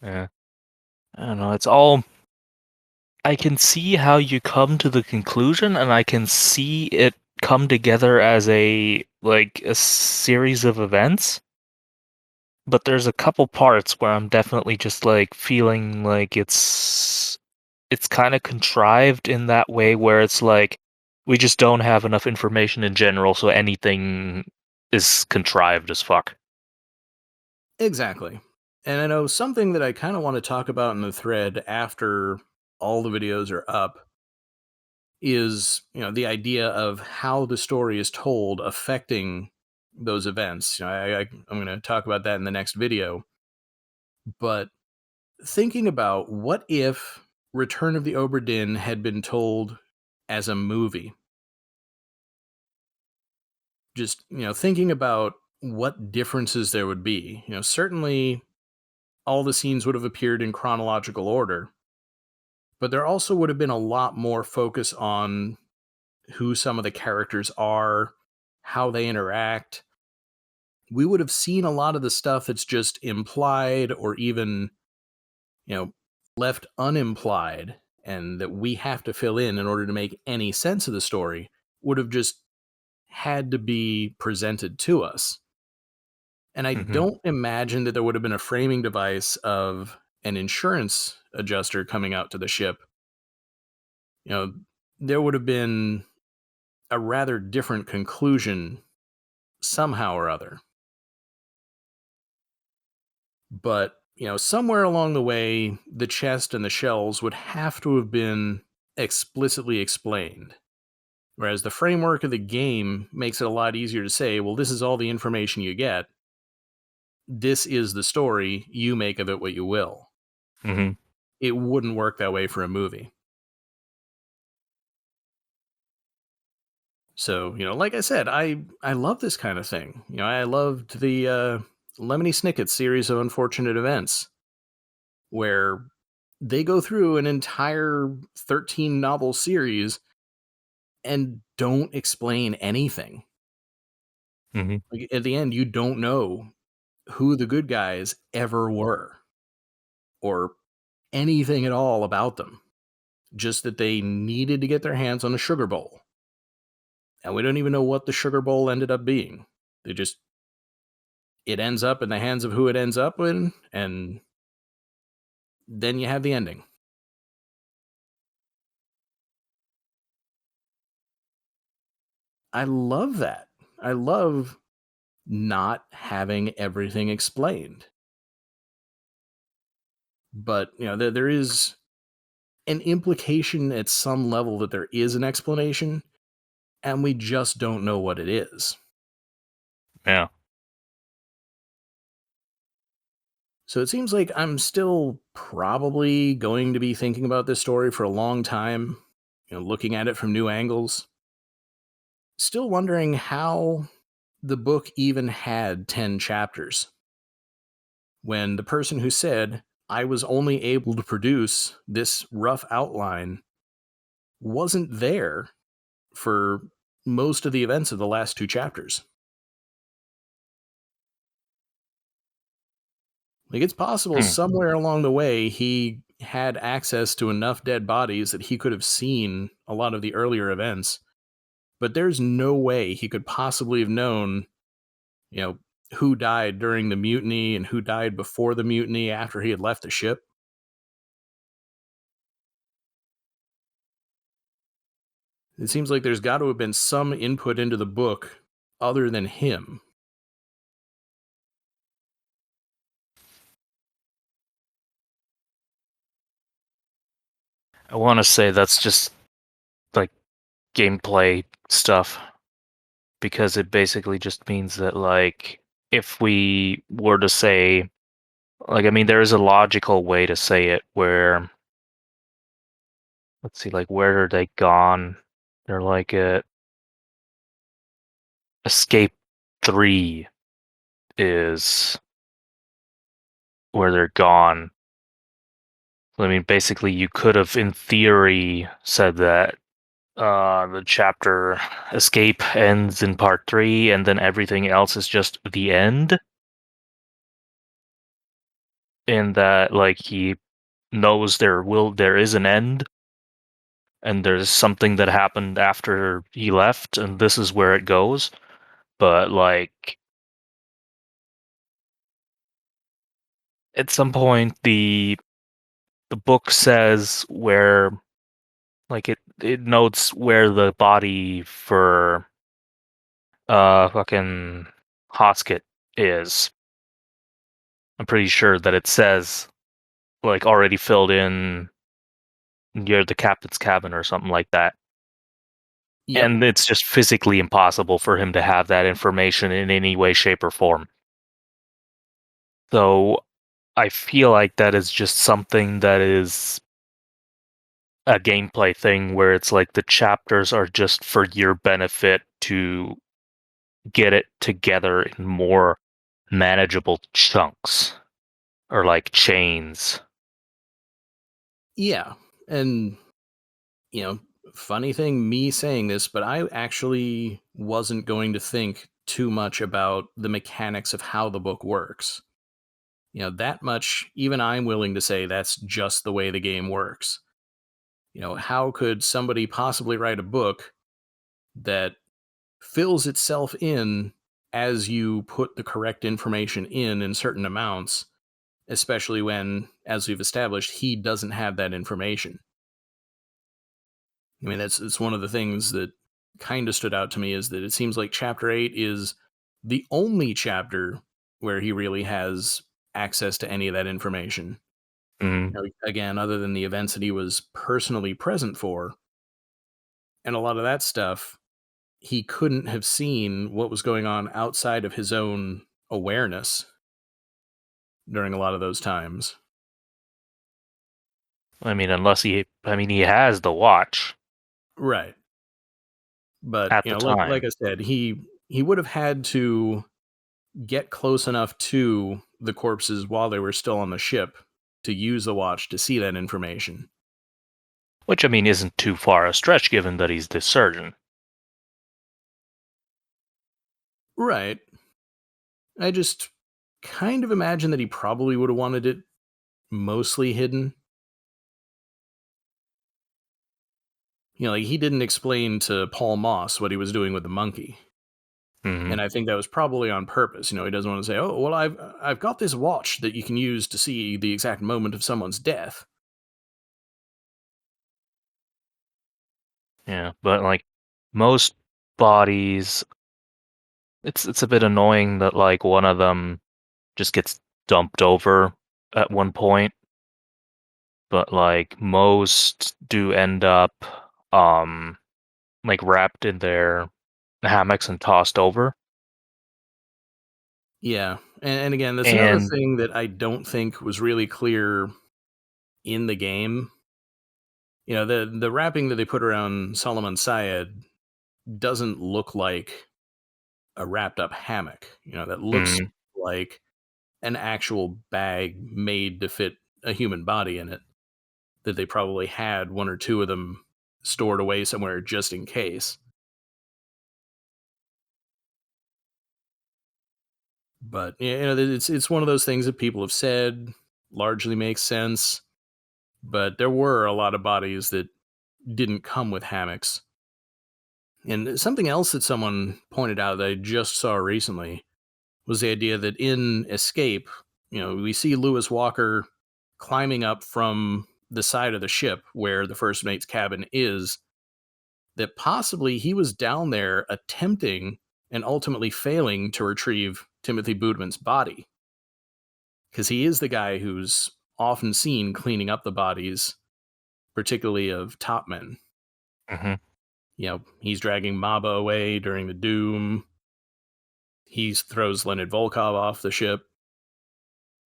Yeah. I don't know. It's all. I can see how you come to the conclusion, and I can see it come together as a series of events. But there's a couple parts where I'm definitely just like feeling like it's kind of contrived in that way where it's like we just don't have enough information in general, so anything is contrived as fuck. Exactly. And I know something that I kind of want to talk about in the thread after all the videos are up is, the idea of how the story is told affecting those events. I'm going to talk about that in the next video. But thinking about what if Return of the Obra Dinn had been told as a movie, just thinking about what differences there would be. Certainly all the scenes would have appeared in chronological order, but there also would have been a lot more focus on who some of the characters are, how they interact. We would have seen a lot of the stuff that's just implied or even, you know, left unimplied and that we have to fill in order to make any sense of the story would have just had to be presented to us. And I Hmm. don't imagine that there would have been a framing device of an insurance adjuster coming out to the ship. There would have been a rather different conclusion somehow or other. But, somewhere along the way, the chest and the shells would have to have been explicitly explained. Whereas the framework of the game makes it a lot easier to say, well, this is all the information you get. this is the story, you make of it what you will. Hmm. It wouldn't work that way for a movie. So, like I said, I love this kind of thing. I loved the Lemony Snicket series of unfortunate events where they go through an entire 13 novel series and don't explain anything. Hmm. Like, at the end, you don't know who the good guys ever were or anything at all about them. Just that they needed to get their hands on a sugar bowl. And we don't even know what the sugar bowl ended up being. It ends up in the hands of who it ends up in, and then you have the ending. I love that. I love not having everything explained. But, there is an implication at some level that there is an explanation, and we just don't know what it is. Yeah. So it seems like I'm still probably going to be thinking about this story for a long time, looking at it from new angles. Still wondering how the book even had 10 chapters. When the person who said, I was only able to produce this rough outline, wasn't there for most of the events of the last 2 chapters. Like, it's possible Hmm. somewhere along the way he had access to enough dead bodies that he could have seen a lot of the earlier events, but there's no way he could possibly have known, you know, who died during the mutiny and who died before the mutiny after he had left the ship. It seems like there's got to have been some input into the book other than him. I want to say that's just like gameplay stuff because it basically just means that like if we were to say like I mean there is a logical way to say it where let's see like where are they gone? They're like at Escape 3 is where they're gone. I mean basically you could have in theory said that the chapter Escape ends in part 3 and then everything else is just the end. In that like he knows there is an end and there's something that happened after he left and this is where it goes. But like at some point the book says where like it notes where the body for fucking Hoskett is. I'm pretty sure that it says like already filled in near the captain's cabin or something like that. Yep. And it's just physically impossible for him to have that information in any way, shape, or form. So I feel like that is just something that is a gameplay thing where it's like the chapters are just for your benefit to get it together in more manageable chunks or like chains. Yeah. And, you know, funny thing, me saying this, but I actually wasn't going to think too much about the mechanics of how the book works. That much, even I'm willing to say that's just the way the game works. How could somebody possibly write a book that fills itself in as you put the correct information in certain amounts, especially when, as we've established, he doesn't have that information? I mean, it's one of the things that kind of stood out to me is that it seems like chapter 8 is the only chapter where he really has access to any of that information. Mm. Again, other than the events that he was personally present for, and a lot of that stuff, he couldn't have seen what was going on outside of his own awareness. during a lot of those times. I mean, he has the watch Right. But, at the like time. I said, he would have had to get close enough to the corpses while they were still on the ship to use the watch to see that information. Which, I mean, isn't too far a stretch given that he's the surgeon. Right. I just kind of imagine that he probably would have wanted it mostly hidden. Like he didn't explain to Paul Moss what he was doing with the monkey. Hmm. And I think that was probably on purpose. He doesn't want to say, "Oh, well, I've got this watch that you can use to see the exact moment of someone's death." Yeah, but like most bodies, it's a bit annoying that like one of them just gets dumped over at one point, but like most do end up like wrapped in their hammocks and tossed over. Yeah. And again, that's another And thing that I don't think was really clear in the game. The wrapping that they put around Solomon Syed doesn't look like a wrapped up hammock. That looks mm, like an actual bag made to fit a human body in it, that they probably had one or two of them stored away somewhere just in case. But it's one of those things that people have said largely makes sense. But there were a lot of bodies that didn't come with hammocks. And something else that someone pointed out that I just saw recently was the idea that in Escape, we see Lewis Walker climbing up from the side of the ship where the first mate's cabin is, that possibly he was down there attempting and ultimately failing to retrieve Timothy Bootman's body. Because he is the guy who's often seen cleaning up the bodies, particularly of top men. mhm. He's dragging Maba away during the Doom. He throws Leonid Volkov off the ship.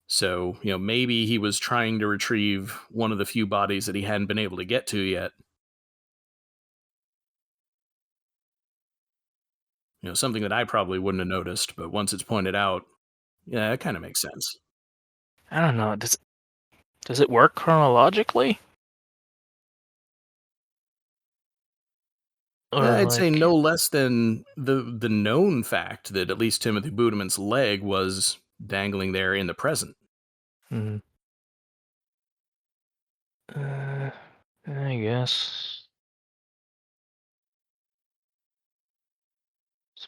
So, maybe he was trying to retrieve one of the few bodies that he hadn't been able to get to yet. Something that I probably wouldn't have noticed, but once it's pointed out, yeah, it kind of makes sense. I don't know. Does it work chronologically? Or I'd say like, no less than the known fact that at least Timothy Budeman's leg was dangling there in the present. mm, uh, I guess,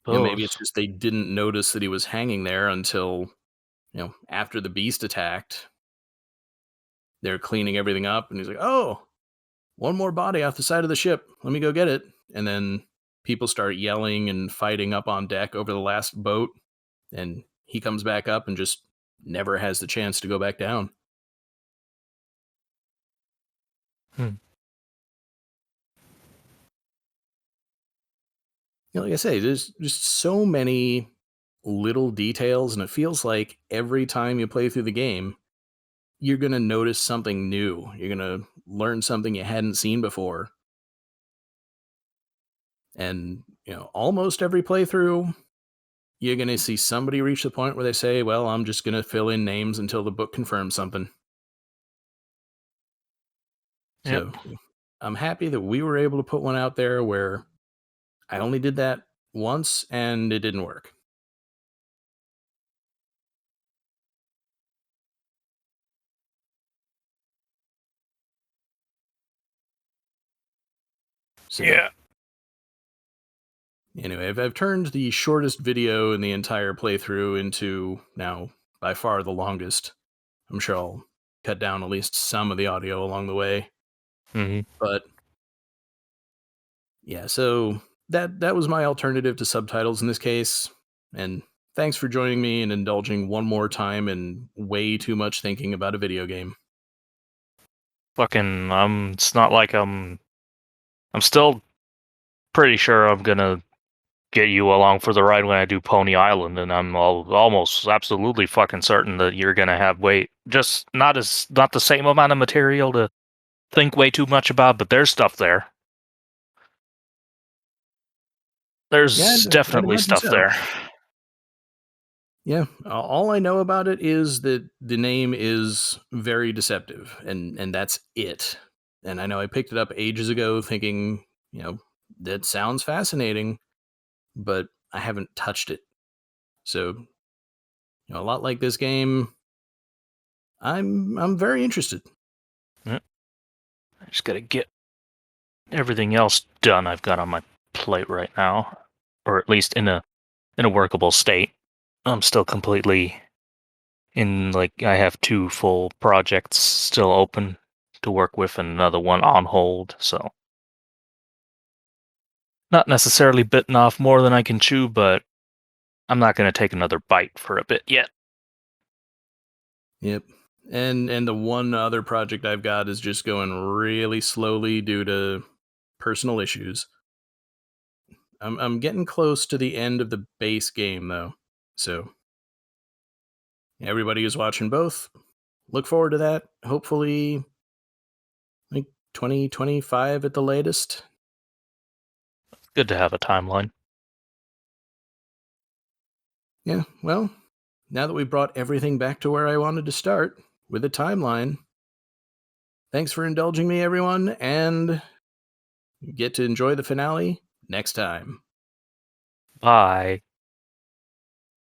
Maybe it's suppose. just they didn't notice that he was hanging there until, after the beast attacked. They're cleaning everything up, and he's like, "Oh, one more body off the side of the ship. Let me go get it." And then people start yelling and fighting up on deck over the last boat, and he comes back up and just never has the chance to go back down. Hmm. Like I say, there's just so many little details, and it feels like every time you play through the game, you're going to notice something new. You're going to learn something you hadn't seen before. And, almost every playthrough, you're going to see somebody reach the point where they say, "Well, I'm just going to fill in names until the book confirms something." Yep. So I'm happy that we were able to put one out there where I only did that once and it didn't work. So Yeah. anyway, I've turned the shortest video in the entire playthrough into now by far the longest. I'm sure I'll cut down at least some of the audio along the way. Hmm. But yeah, so that was my alternative to subtitles in this case. And thanks for joining me and indulging one more time in way too much thinking about a video game. Fucking, it's not like I'm still pretty sure I'm gonna get you along for the ride when I do Pony Island, and I'm almost absolutely fucking certain that you're gonna have just not the same amount of material to think way too much about, but there's stuff there. There's Yeah, I'd definitely imagine stuff so. there. Yeah, all I know about it is that the name is very deceptive, and that's it. And I know I picked it up ages ago thinking, that sounds fascinating, but I haven't touched it. So, a lot like this game, I'm very interested. I just gotta get everything else done I've got on my plate right now, or at least in a workable state. I'm still completely I have 2 full projects still open to work with and another one on hold, so not necessarily bitten off more than I can chew, but I'm not going to take another bite for a bit yet. Yep. And the one other project I've got is just going really slowly due to personal issues. I'm getting close to the end of the base game though. So everybody is watching both. Look forward to that. Hopefully like 2025 at the latest. Good to have a timeline. Yeah, well, now that we brought everything back to where I wanted to start with a timeline, thanks for indulging me, everyone, and get to enjoy the finale next time. Bye.